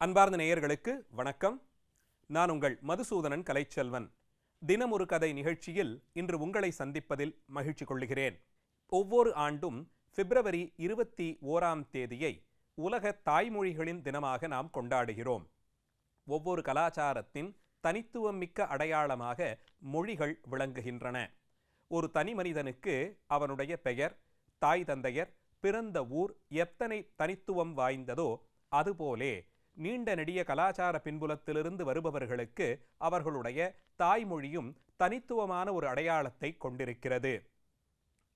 அன்பார்ந்த நேயர்களுக்கு வணக்கம். நான் உங்கள் மதுசூதனன் கலைச்செல்வன். தினம் ஒரு கதை நிகழ்ச்சியில் இன்று உங்களை சந்திப்பதில் மகிழ்ச்சி கொள்கிறேன். ஒவ்வொரு ஆண்டும் பிப்ரவரி 21ஆம் தேதியை உலக தாய்மொழிகளின் தினமாக நாம் கொண்டாடுகிறோம். ஒவ்வொரு கலாச்சாரத்தின் தனித்துவம் மிக்க அடையாளமாக மொழிகள் விளங்குகின்றன. ஒரு தனி மனிதனுக்கு அவனுடைய பெயர், தாய் தந்தையர், பிறந்த ஊர் எத்தனை தனித்துவம் வாய்ந்ததோ அதுபோலே நீண்ட நெடிய கலாச்சார பின்புலத்திலிருந்து வருபவர்களுக்கு அவர்களுடைய தாய்மொழியும் தனித்துவமான ஒரு அடையாளத்தை கொண்டிருக்கிறது.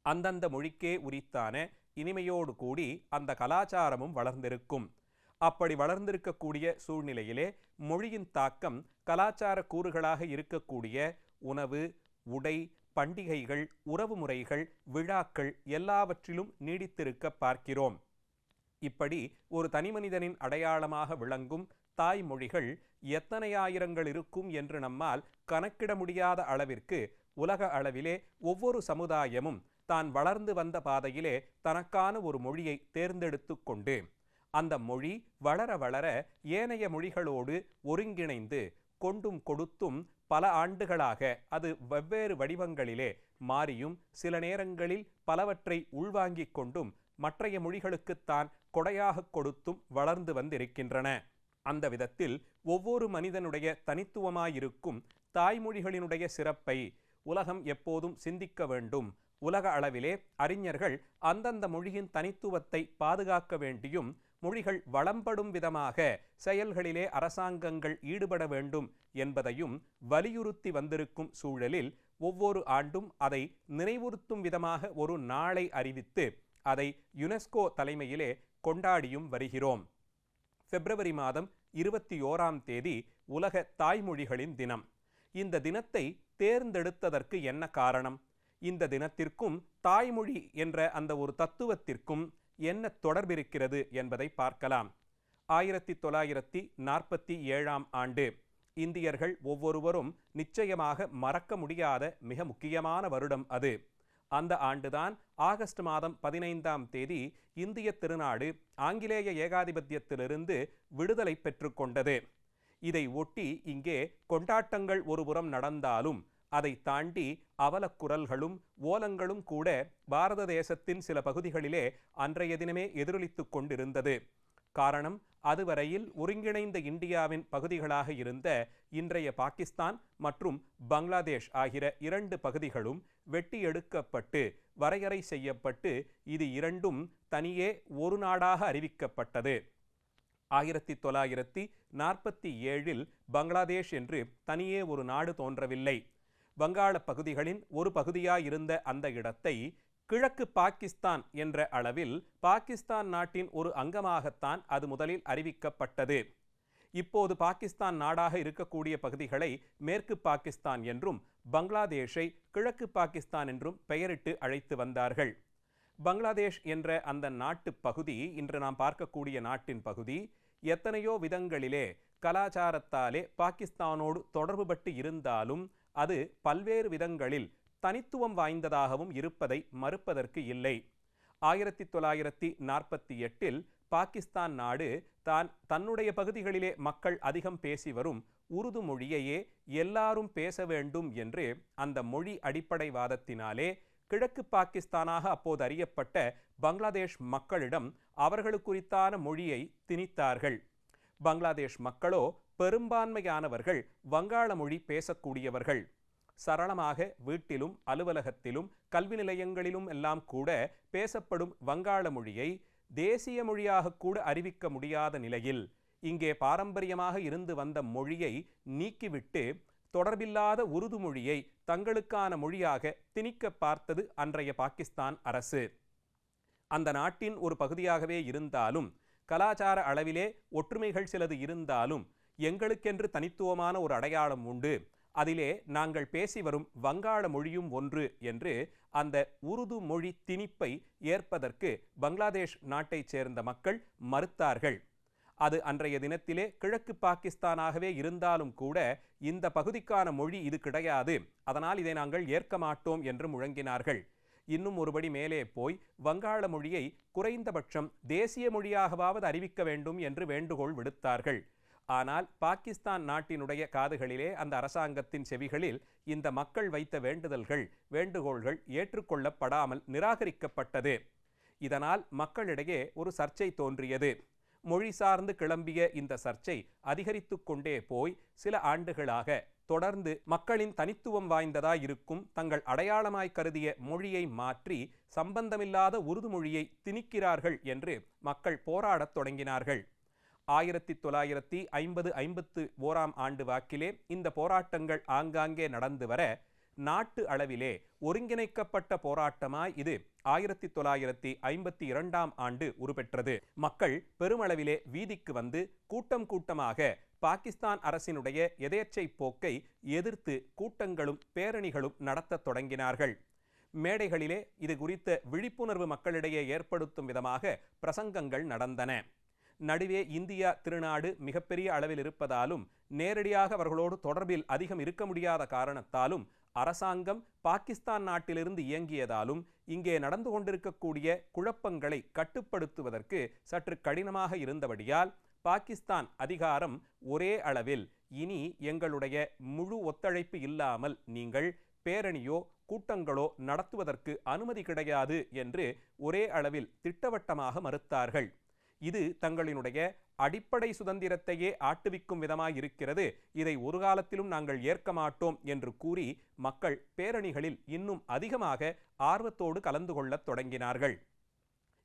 அந்தந்த மொழிக்கே உரித்தான இனிமையோடு கூடி அந்த கலாச்சாரமும் வளர்ந்திருக்கும். அப்படி வளர்ந்திருக்கக்கூடிய சூழ்நிலையிலே மொழியின் தாக்கம் கலாச்சார கூறுகளாக இருக்கக்கூடிய உணவு, உடை, பண்டிகைகள், உறவு முறைகள், விழாக்கள் எல்லாவற்றிலும் நீடித்திருக்க பார்க்கிறோம். இப்படி ஒரு தனிமனிதனின் அடையாளமாக விளங்கும் தாய்மொழிகள் எத்தனை ஆயிரங்கள் இருக்கும் என்று நம்மால் கணக்கிட முடியாத அளவிற்கு உலக அளவிலே ஒவ்வொரு சமுதாயமும் தான் வளர்ந்து வந்த பாதையிலே தனக்கான ஒரு மொழியை தேர்ந்தெடுத்து கொண்டு அந்த மொழி வளர வளர ஏனைய மொழிகளோடு ஒருங்கிணைந்து கொண்டும் கொடுத்தும் பல ஆண்டுகளாக அது வெவ்வேறு வடிவங்களிலே மாறியும் சில நேரங்களில் பலவற்றை உள்வாங்கிக் கொண்டும் மற்றைய மொழிகளுக்குத்தான் கொடையாக கொடுத்தும் வளர்ந்து வந்திருக்கின்றன. அந்த விதத்தில் ஒவ்வொரு மனிதனுடைய தனித்துவமாயிருக்கும் தாய்மொழிகளினுடைய சிறப்பை உலகம் எப்போதும் சிந்திக்க வேண்டும். உலக அளவிலே அறிஞர்கள் அந்தந்த மொழியின் தனித்துவத்தை பாதுகாக்க வேண்டியும் மொழிகள் வளம்படும் விதமாக செயல்களிலே அரசாங்கங்கள் ஈடுபட வேண்டும் என்பதையும் வலியுறுத்தி வந்திருக்கும் சூழலில் ஒவ்வொரு ஆண்டும் அதை நினைவுறுத்தும் விதமாக ஒரு நாளை அறிவித்து அதை யுனெஸ்கோ தலைமையிலே கொண்டாடியும் வருகிறோம். பிப்ரவரி மாதம் 21ஆம் தேதி உலக தாய்மொழிகளின் தினம். இந்த தினத்தை தேர்ந்தெடுத்ததற்கு என்ன காரணம்? இந்த தினத்திற்கும் தாய்மொழி என்ற அந்த ஒரு தத்துவத்திற்கும் என்ன தொடர்பிருக்கிறது என்பதை பார்க்கலாம். 1947ஆம் ஆண்டு இந்தியர்கள் ஒவ்வொருவரும் நிச்சயமாக மறக்க முடியாத மிக முக்கியமான வருடம் அது. அந்த ஆண்டுதான் ஆகஸ்ட் மாதம் 15ஆம் தேதி இந்திய திருநாடு ஆங்கிலேய ஏகாதிபத்தியத்திலிருந்து விடுதலை பெற்றுக்கொண்டது. இதை ஒட்டி இங்கே கொண்டாட்டங்கள் ஒருபுறம் நடந்தாலும் அதை தாண்டி அவலக்குரல்களும் ஓலங்களும் கூட பாரத தேசத்தின் சில பகுதிகளிலே அன்றைய தினமே எதிரொலித்து கொண்டிருந்தது. காரணம், அதுவரையில் ஒருங்கிணைந்த இந்தியாவின் பகுதிகளாக இருந்த இன்றைய பாகிஸ்தான் மற்றும் பங்களாதேஷ் ஆகிய இரண்டு பகுதிகளும் வெட்டி எடுக்கப்பட்டு வரையறை செய்யப்பட்டு இது இரண்டும் தனியே ஒரு நாடாக அறிவிக்கப்பட்டது. 1947இல் பங்களாதேஷ் என்று தனியே ஒரு நாடு தோன்றவில்லை. வங்காள பகுதிகளின் ஒரு பகுதியாயிருந்த அந்த இடத்தை கிழக்கு பாகிஸ்தான் என்ற அளவில் பாகிஸ்தான் நாட்டின் ஒரு அங்கமாகத்தான் அது முதலில் அறிவிக்கப்பட்டது. இப்போது பாகிஸ்தான் நாடாக இருக்கக்கூடிய பகுதிகளை மேற்கு பாகிஸ்தான் என்றும் பங்களாதேஷை கிழக்கு பாகிஸ்தான் என்றும் பெயரிட்டு அழைத்து வந்தார்கள். பங்களாதேஷ் என்ற அந்த நாட்டு பகுதி, இன்று நாம் பார்க்கக்கூடிய நாட்டின் பகுதி, எத்தனையோ விதங்களிலே கலாச்சாரத்தாலே பாகிஸ்தானோடு தொடர்புபட்டு இருந்தாலும் அது பல்வேறு விதங்களில் தனித்துவம் வாய்ந்ததாகவும் இருப்பதை மறுப்பதற்கு இல்லை. 1948இல் பாகிஸ்தான் நாடு தன்னுடைய பகுதிகளிலே மக்கள் அதிகம் பேசி வரும் உருது மொழியையே எல்லாரும் பேச வேண்டும் என்று அந்த மொழி அடிப்படைவாதத்தினாலே கிழக்கு பாகிஸ்தானாக அப்போது அறியப்பட்ட பங்களாதேஷ் மக்களிடம் அவர்களுக்குரித்தான மொழியை திணித்தார்கள். பங்களாதேஷ் மக்களோ பெரும்பான்மையானவர்கள் வங்காள மொழி பேசக்கூடியவர்கள். சரளமாக வீட்டிலும் அலுவலகத்திலும் கல்வி நிலையங்களிலும் எல்லாம் கூட பேசப்படும் வங்காள மொழியை தேசிய மொழியாக கூட அறிவிக்க முடியாத நிலையில் இங்கே பாரம்பரியமாக இருந்து வந்த மொழியை நீக்கிவிட்டு தொடர்பில்லாத உருது மொழியை தங்களுக்கான மொழியாக திணிக்க பார்த்தது அன்றைய பாகிஸ்தான் அரசு. அந்த நாட்டின் ஒரு பகுதியாகவே இருந்தாலும் கலாச்சார அளவிலே ஒற்றுமைகள் சிலது இருந்தாலும் எங்களுக்கென்று தனித்துவமான ஒரு அடையாளம் உண்டு, அதிலே நாங்கள் பேசி வரும் வங்காள மொழியும் ஒன்று என்று அந்த உருது மொழி திணிப்பை ஏற்பதற்கு பங்களாதேஷ் நாட்டைச் சேர்ந்த மக்கள் மறுத்தார்கள். அது அன்றைய தினத்திலே கிழக்கு பாகிஸ்தானாகவே இருந்தாலும் கூட இந்த பகுதிக்கான மொழி இது கிடையாது, அதனால் இதை நாங்கள் ஏற்க மாட்டோம் என்று முழங்கினார்கள். இன்னும் ஒருபடி மேலே போய் வங்காள மொழியை குறைந்தபட்சம் தேசிய மொழியாகவாவது அறிவிக்க வேண்டும் என்று வேண்டுகோள் விடுத்தார்கள். ஆனால் பாகிஸ்தான் நாட்டினுடைய காதுகளிலே, அந்த அரசாங்கத்தின் செவிகளில் இந்த மக்கள் வைத்த வேண்டுகோள்கள் ஏற்றுக்கொள்ளப்படாமல் நிராகரிக்கப்பட்டது. இதனால் மக்களிடையே ஒரு சர்ச்சை தோன்றியது. மொழி சார்ந்து கிளம்பிய இந்த சர்ச்சை அதிகரித்து கொண்டே போய் சில ஆண்டுகளாக தொடர்ந்து மக்களின் தனித்துவம் வாய்ந்ததாயிருக்கும் தங்கள் அடையாளமாய் கருதிய மொழியை மாற்றி சம்பந்தமில்லாத உருது மொழியை திணிக்கிறார்கள் என்று மக்கள் போராடத் தொடங்கினார்கள். 1950-51 ஆண்டு வாக்கிலே இந்த போராட்டங்கள் ஆங்காங்கே நடந்து வர நாட்டு அளவிலே ஒருங்கிணைக்கப்பட்ட போராட்டமாய் இது 1952 ஆண்டு உருப்பெற்றது. மக்கள் பெருமளவிலே வீதிக்கு வந்து கூட்டம் கூட்டமாக பாகிஸ்தான் அரசினுடைய எதேச்சை போக்கை எதிர்த்து கூட்டங்களும் பேரணிகளும் நடத்தத் தொடங்கினார்கள். மேடைகளிலே இது குறித்த விழிப்புணர்வு மக்களிடையே ஏற்படுத்தும் விதமாக பிரசங்கங்கள் நடந்தன. நடுவே இந்தியா திருநாடு மிகப்பெரிய அளவில் இருப்பதாலும் நேரடியாக அவர்களோடு தொடர்பில் அதிகம் இருக்க முடியாத காரணத்தாலும் அரசாங்கம் பாகிஸ்தான் நாட்டிலிருந்து இயங்கியதாலும் இங்கே நடந்து கொண்டிருக்கக்கூடிய குழப்பங்களை கட்டுப்படுத்துவதற்கு சற்று கடினமாக இருந்தபடியால் பாகிஸ்தான் அதிகாரம் ஒரே அளவில் இனி எங்களுடைய முழு ஒத்துழைப்பு இல்லாமல் நீங்கள் பேரணியோ கூட்டங்களோ நடத்துவதற்கு அனுமதி கிடையாது என்று ஒரே அளவில் திட்டவட்டமாக மறுத்தார்கள். இது தங்களினுடைய அடிப்படை சுதந்திரத்தையே ஆட்டுவிக்கும் விதமாயிருக்கிறது, இதை ஒரு காலத்திலும் நாங்கள் ஏற்க மாட்டோம் என்று கூறி மக்கள் பேரணிகளில் இன்னும் அதிகமாக ஆர்வத்தோடு கலந்து கொள்ளத் தொடங்கினார்கள்.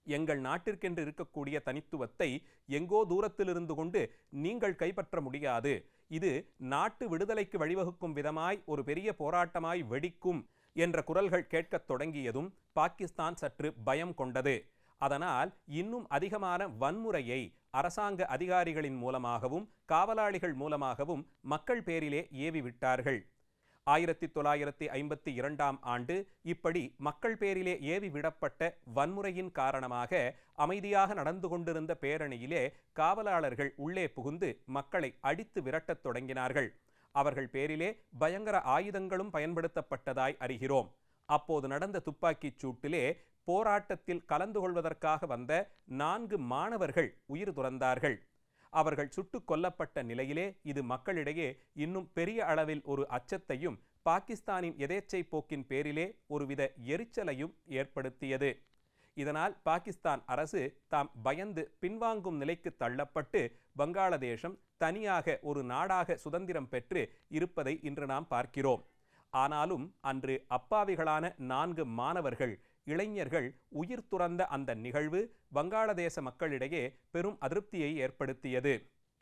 எங்கள் நாட்டிற்கென்று இருக்கக்கூடிய தனித்துவத்தை எங்கோ தூரத்தில் இருந்து கொண்டு நீங்கள் கைப்பற்ற முடியாது, இது நாட்டு விடுதலைக்கு வழிவகுக்கும் விதமாய் ஒரு பெரிய போராட்டமாய் வெடிக்கும் என்ற குரல்கள் கேட்கத் தொடங்கியதும் பாகிஸ்தான் சற்று பயம் கொண்டது. அதனால் இன்னும் அதிகமான வன்முறையை அரசாங்க அதிகாரிகளின் மூலமாகவும் காவலாளிகள் மூலமாகவும் மக்கள் பேரிலே ஏவிவிட்டார்கள். 1952 ஆண்டு இப்படி மக்கள் பேரிலே ஏவி விடப்பட்ட வன்முறையின் காரணமாக அமைதியாக நடந்து கொண்டிருந்த பேரணியிலே காவலாளர்கள் உள்ளே புகுந்து மக்களை அடித்து விரட்டத் தொடங்கினார்கள். அவர்கள் பேரிலே பயங்கர ஆயுதங்களும் பயன்படுத்தப்பட்டதாய் அறிகிறோம். அப்போது நடந்த துப்பாக்கிச் சூட்டிலே போராட்டத்தில் கலந்து கொள்வதற்காக வந்த 4 மாணவர்கள் உயிர் துறந்தார்கள். அவர்கள் சுட்டுக் கொல்லப்பட்ட நிலையிலே இது மக்களிடையே இன்னும் பெரிய அளவில் ஒரு அச்சத்தையும் பாகிஸ்தானின் எதேச்சை போக்கின் பேரிலே ஒருவித எரிச்சலையும் ஏற்படுத்தியது. இதனால் பாகிஸ்தான் அரசு தாம் பயந்து பின்வாங்கும் நிலைக்கு தள்ளப்பட்டு வங்காளதேசம் தனியாக ஒரு நாடாக சுதந்திரம் பெற்று இருப்பதை இன்று நாம் பார்க்கிறோம். ஆனாலும் அன்று அப்பாவிகளான 4 மாணவர்கள் இளைஞர்கள் உயிர் துறந்த அந்த நிகழ்வு வங்காளதேச மக்களிடையே பெரும் அதிருப்தியை ஏற்படுத்தியது.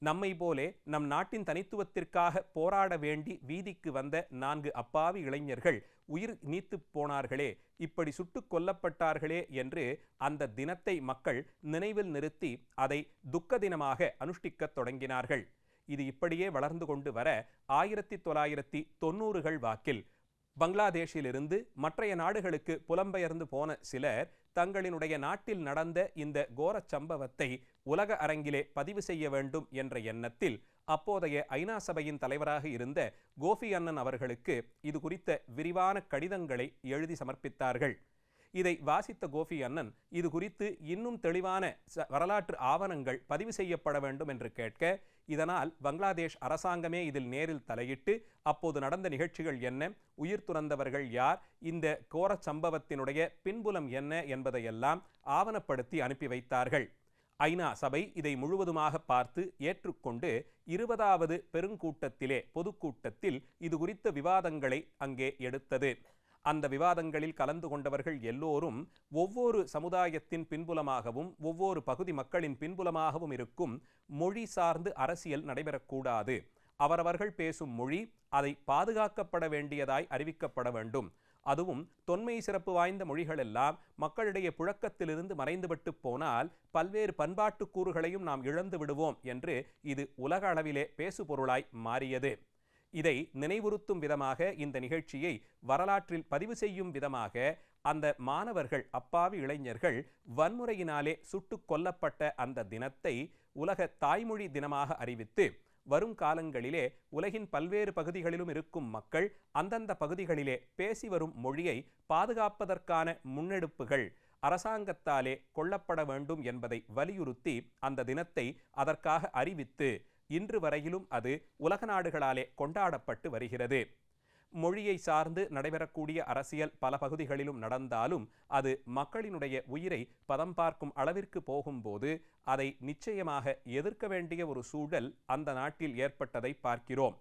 நம்மை போலே நம் நாட்டின் தனித்துவத்திற்காக போராட வேண்டி வீதிக்கு வந்த 4 அப்பாவி இளைஞர்கள் உயிர் நீத்து போனார்களே, இப்படி சுட்டுக் கொல்லப்பட்டார்களே என்று அந்த தினத்தை மக்கள் நினைவில் நிறுத்தி அதை துக்க தினமாக அனுஷ்டிக்கத் தொடங்கினார்கள். இது இப்படியே வளர்ந்து கொண்டு வர 1990கள் வாக்கில் பங்களாதேஷிலிருந்து மற்றைய நாடுகளுக்கு புலம்பெயர்ந்து போன சிலர் தங்களினுடைய நாட்டில் நடந்த இந்த கோரச் சம்பவத்தை உலக அரங்கிலே பதிவு செய்ய வேண்டும் என்ற எண்ணத்தில் அப்போதைய ஐநா சபையின் தலைவராக இருந்த கோஃபி அன்னன் அவர்களுக்கு இது குறித்த விரிவான கடிதங்களை எழுதி சமர்ப்பித்தார்கள். இதை வாசித்த கோஃபி அன்னன் இது குறித்து இன்னும் தெளிவான வரலாற்று ஆவணங்கள் பதிவு செய்யப்பட வேண்டும் என்று கேட்க, இதனால் பங்களாதேஷ் அரசாங்கமே இதில் நேரில் தலையிட்டு அப்போது நடந்த நிகழ்ச்சிகள் என்ன, உயிர் துறந்தவர்கள் யார், இந்த கோரச் சம்பவத்தினுடைய பின்புலம் என்ன என்பதையெல்லாம் ஆவணப்படுத்தி அனுப்பி வைத்தார்கள். ஐநா சபை இதை முழுவதுமாக பார்த்து ஏற்றுக்கொண்டு 20வது பெருங்கூட்டத்திலே பொதுக்கூட்டத்தில் இது குறித்த விவாதங்களை அங்கே எடுத்தது. அந்த விவாதங்களில் கலந்து கொண்டவர்கள் எல்லோரும் ஒவ்வொரு சமுதாயத்தின் பின்புலமாகவும் ஒவ்வொரு பகுதி மக்களின் பின்புலமாகவும் இருக்கும் மொழி சார்ந்து அரசியல் நடைபெறக்கூடாது, அவரவர்கள் பேசும் மொழி அதை பாதுகாக்கப்பட வேண்டியதாய் அறிவிக்கப்பட வேண்டும், அதுவும் தொன்மை சிறப்பு வாய்ந்த மொழிகளெல்லாம் மக்களிடையே புழக்கத்திலிருந்து மறைந்துவிட்டு போனால் பல்வேறு பண்பாட்டு கூறுகளையும் நாம் இழந்து விடுவோம் என்று இது உலக அளவிலே பேசுபொருளாய் மாறியது. இதை நினைவுறுத்தும் விதமாக இந்த நிகழ்ச்சியை வரலாற்றில் பதிவு செய்யும் விதமாக அந்த மாணவர்கள் அப்பாவி இளைஞர்கள் வன்முறையினாலே சுட்டுக் கொல்லப்பட்ட அந்த தினத்தை உலக தாய்மொழி தினமாக அறிவித்து வரும் காலங்களிலே உலகின் பல்வேறு பகுதிகளிலும் இருக்கும் மக்கள் அந்தந்த பகுதிகளிலே பேசி வரும் மொழியை பாதுகாப்பதற்கான முன்னெடுப்புகள் அரசாங்கத்தாலே கொள்ளப்பட வேண்டும் என்பதை வலியுறுத்தி அந்த தினத்தை அதற்காக அறிவித்து இன்று வரையிலும் அது உலக நாடுகளாலே கொண்டாடப்பட்டு வருகிறது. மொழியை சார்ந்து நடைபெறக்கூடிய அரசியல் பல பகுதிகளிலும் நடந்தாலும் அது மக்களினுடைய உயிரை பதம் பார்க்கும் அளவிற்கு போகும்போது அதை நிச்சயமாக எதிர்க்க வேண்டிய ஒரு சூழல் அந்த நாட்டில் ஏற்பட்டதை பார்க்கிறோம்.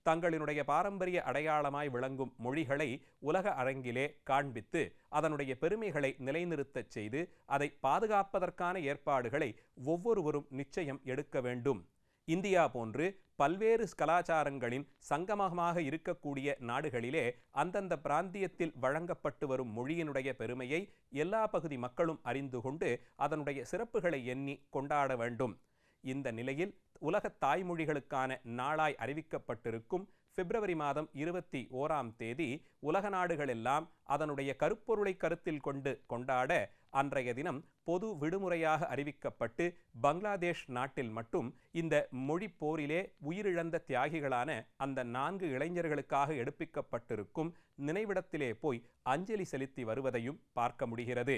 தங்களினுடைய பாரம்பரிய அடையாளமாய் விளங்கும் மொழிகளை உலக அரங்கிலே காண்பித்து அதனுடைய பெருமைகளை நிலைநிறுத்தச் செய்து அதை பாதுகாப்பதற்கான ஏற்பாடுகளை ஒவ்வொருவரும் நிச்சயம் எடுக்க வேண்டும். இந்தியா போன்று பல்வேறு கலாச்சாரங்களின் சங்கமமாக இருக்கக்கூடிய நாடுகளிலே அந்தந்த பிராந்தியத்தில் வழங்கப்பட்டு வரும் மொழியினுடைய பெருமையை எல்லா பகுதி மக்களும் அறிந்து கொண்டு அதனுடைய சிறப்புகளை எண்ணி கொண்டாட வேண்டும். இந்த நிலையில் உலக தாய்மொழிகளுக்கான நாளாய் அறிவிக்கப்பட்டிருக்கும் பிப்ரவரி மாதம் 21ஆம் தேதி உலக நாடுகளெல்லாம் அதனுடைய கருப்பொருளை கருத்தில் கொண்டு கொண்டாட அன்றைய தினம் பொது விடுமுறையாக அறிவிக்கப்பட்டு பங்களாதேஷ் நாட்டில் மட்டும் இந்த மொழி போரிலே உயிரிழந்த தியாகிகளான அந்த 4 இளைஞர்களுக்காக எடுப்பிக்கப்பட்டிருக்கும் நினைவிடத்திலே போய் அஞ்சலி செலுத்தி வருவதையும் பார்க்க முடிகிறது.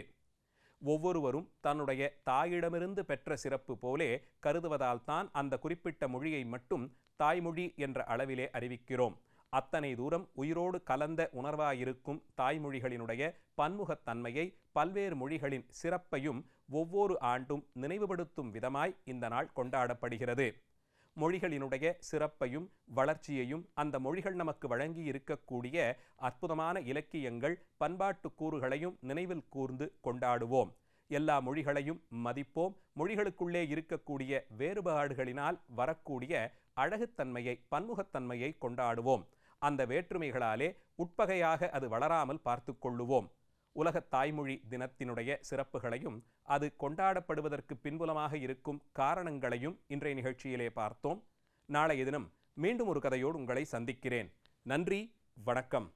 ஒவ்வொருவரும் தன்னுடைய தாயிடமிருந்து பெற்ற சிறப்பு போலே கருதுவதால் தான் அந்த குறிப்பிட்ட மொழியை மட்டும் தாய்மொழி என்ற அளவிலே அறிவிக்கிறோம். அத்தனை தூரம் உயிரோடு கலந்த உணர்வாயிருக்கும் தாய்மொழிகளினுடைய பன்முகத்தன்மையை பல்வேறு மொழிகளின் சிறப்பையும் ஒவ்வொரு ஆண்டும் நினைவுபடுத்தும் விதமாய் இந்த நாள் கொண்டாடப்படுகிறது. மொழிகளினுடைய சிறப்பையும் வளர்ச்சியையும் அந்த மொழிகள் நமக்கு வழங்கி இருக்கக்கூடிய அற்புதமான இலக்கியங்கள் பண்பாட்டு கூறுகளையும் நினைவில் கூர்ந்து கொண்டாடுவோம். எல்லா மொழிகளையும் மதிப்போம். மொழிகளுக்குள்ளே இருக்கக்கூடிய வேறுபாடுகளினால் வரக்கூடிய அழகுத்தன்மையை பன்முகத்தன்மையை கொண்டாடுவோம். அந்த வேற்றுமைகளாலே உட்பகையாக அது வளராமல் பார்த்து கொள்ளுவோம். உலக தாய்மொழி தினத்தினுடைய சிறப்புகளையும் அது கொண்டாடப்படுவதற்கு பின்புலமாக இருக்கும் காரணங்களையும் இன்றைய நிகழ்ச்சியிலே பார்த்தோம். நாளைய தினம் மீண்டும் ஒரு கதையோடு உங்களை சந்திக்கிறேன். நன்றி, வணக்கம்.